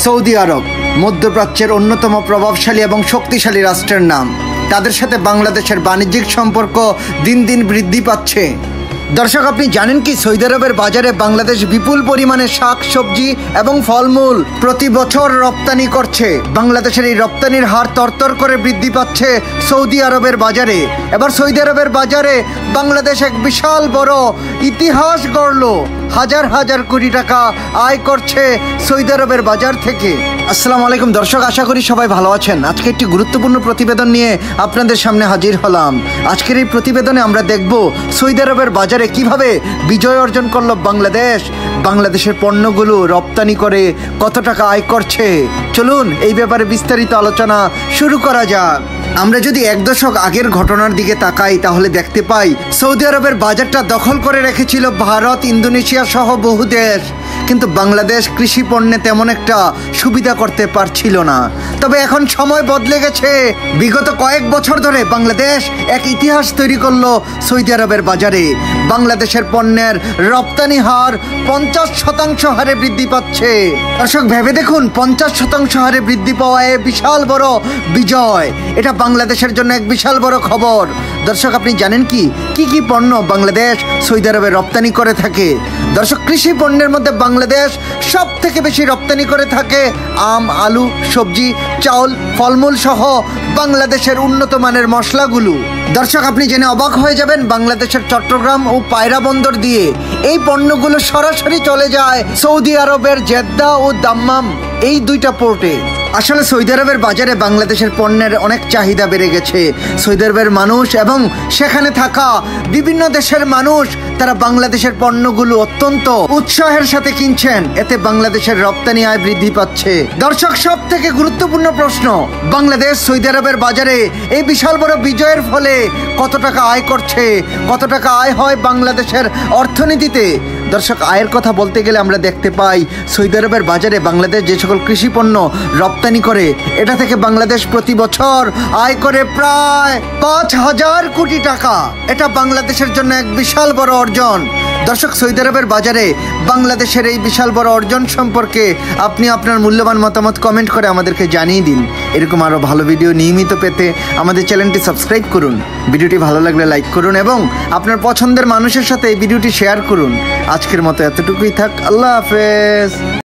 Saudi আরব মধ্যপ্রাচ্যের অন্যতম প্রভাবশালী এবং শক্তিশালী রাষ্ট্রের নাম। তাদের সাথে বাংলাদেশের বাণিজ্যিক সম্পর্ক দিন দিন বৃদ্ধি পাচ্ছে। দর্শক, আপনি জানেন কি সৌদি আরবের বাজারে বাংলাদেশ বিপুল পরিমাণে শাক সবজি এবং ফলমূল প্রতি বছর রপ্তানি করছে। বাংলাদেশের এই রপ্তানির হার তরতর করে বৃদ্ধি পাচ্ছে সৌদি আরবের বাজারে। এবার সৌদি আরবের বাজারে বাংলাদেশ এক বিশাল বড় ইতিহাস গড়ল। হাজার হাজার কোটি টাকা আয় করছে সৌদি আরবের বাজার থেকে। আসসালামু আলাইকুম দর্শক, আশা করি সবাই ভালো আছেন। আজকে একটি গুরুত্বপূর্ণ প্রতিবেদন নিয়ে আপনাদের সামনে হাজির হলাম। আজকের এই প্রতিবেদনে আমরা দেখব সৌদি আরবের বাজারে কিভাবে বিজয় অর্জন করলো বাংলাদেশ, বাংলাদেশের পণ্যগুলো রপ্তানি করে কত টাকা আয় করছে। চলুন এই ব্যাপারে বিস্তারিত আলোচনা শুরু করা যাক। আমরা যদি এক দশক আগের ঘটনার দিকে তাকাই তাহলে দেখতে পাই সৌদি আরবের বাজারটা দখল করে রেখেছিল ভারত, ইন্দোনেশিয়া সহ বহু দেশ। কিন্তু বাংলাদেশ কৃষি পণ্যে তেমন একটা সুবিধা করতে পারছিল না। তবে এখন সময় বদলে গেছে। বিগত কয়েক বছর ধরে বাংলাদেশ এক ইতিহাস তৈরি করলো সৌদি আরবের বাজারে। বাংলাদেশের পণ্যের রপ্তানি হার 50% হারে বৃদ্ধি পাচ্ছে। দর্শক, ভেবে দেখুন, 50% হারে বৃদ্ধি পাওয়া এ বিশাল বড় বিজয়। এটা বাংলাদেশের জন্য এক বিশাল বড় খবর। দর্শক, আপনি জানেন কি কি পণ্য বাংলাদেশ সৌদি আরবে রপ্তানি করে থাকে? দর্শক, কৃষি পণ্যের মধ্যে বাংলাদেশ সব থেকে বেশি রপ্তানি করে থাকে আম, আলু, সবজি, চাউল, ফলমূল সহ বাংলাদেশের উন্নত মানের মশলাগুলো। দর্শক, আপনি জেনে অবাক হয়ে যাবেন, বাংলাদেশের চট্টগ্রাম ও পায়রা বন্দর দিয়ে এই পণ্যগুলো সরাসরি চলে যায় সৌদি আরবের জেদ্দা ও দাম্মাম, এই দুইটা পোর্টে। আসলে সৌদি আরবের বাজারে বাংলাদেশের পণ্যের অনেক চাহিদা বেড়ে গেছে। সৌদি আরবের মানুষ এবং সেখানে থাকা বিভিন্ন দেশের মানুষ তারা বাংলাদেশের পণ্যগুলো অত্যন্ত উৎসাহের সাথে কিনছেন। এতে বাংলাদেশের রপ্তানি আয় বৃদ্ধি পাচ্ছে। দর্শক, সব থেকে গুরুত্বপূর্ণ প্রশ্ন, বাংলাদেশ সৌদি আরবের বাজারে এই বিশাল বড় বিজয়ের ফলে কত টাকা আয় করছে, কত টাকা আয় হয় বাংলাদেশের অর্থনীতিতে? দর্শক, আয়ের কথা বলতে গেলে আমরা দেখতে পাই সৌদি আরবের বাজারে বাংলাদেশ যে সকল কৃষি পণ্য রপ্তানি করে, এটা থেকে বাংলাদেশ প্রতি বছর আয় করে প্রায় 5000 কোটি টাকা। এটা বাংলাদেশের জন্য এক বিশাল বড় অর্জন। দর্শক, সৌদি আরবের বাজারে বাংলাদেশের এই বিশাল বড় অর্জন সম্পর্কে আপনি আপনার মূল্যবান মতামত কমেন্ট করে আমাদেরকে জানিয়ে দিন। এরকম আরও ভালো ভিডিও নিয়মিত পেতে আমাদের চ্যানেলটি সাবস্ক্রাইব করুন। ভিডিওটি ভালো লাগলে লাইক করুন এবং আপনার পছন্দের মানুষের সাথে এই ভিডিওটি শেয়ার করুন। আজকের মতো এতটুকুই থাক। আল্লাহ হাফেজ।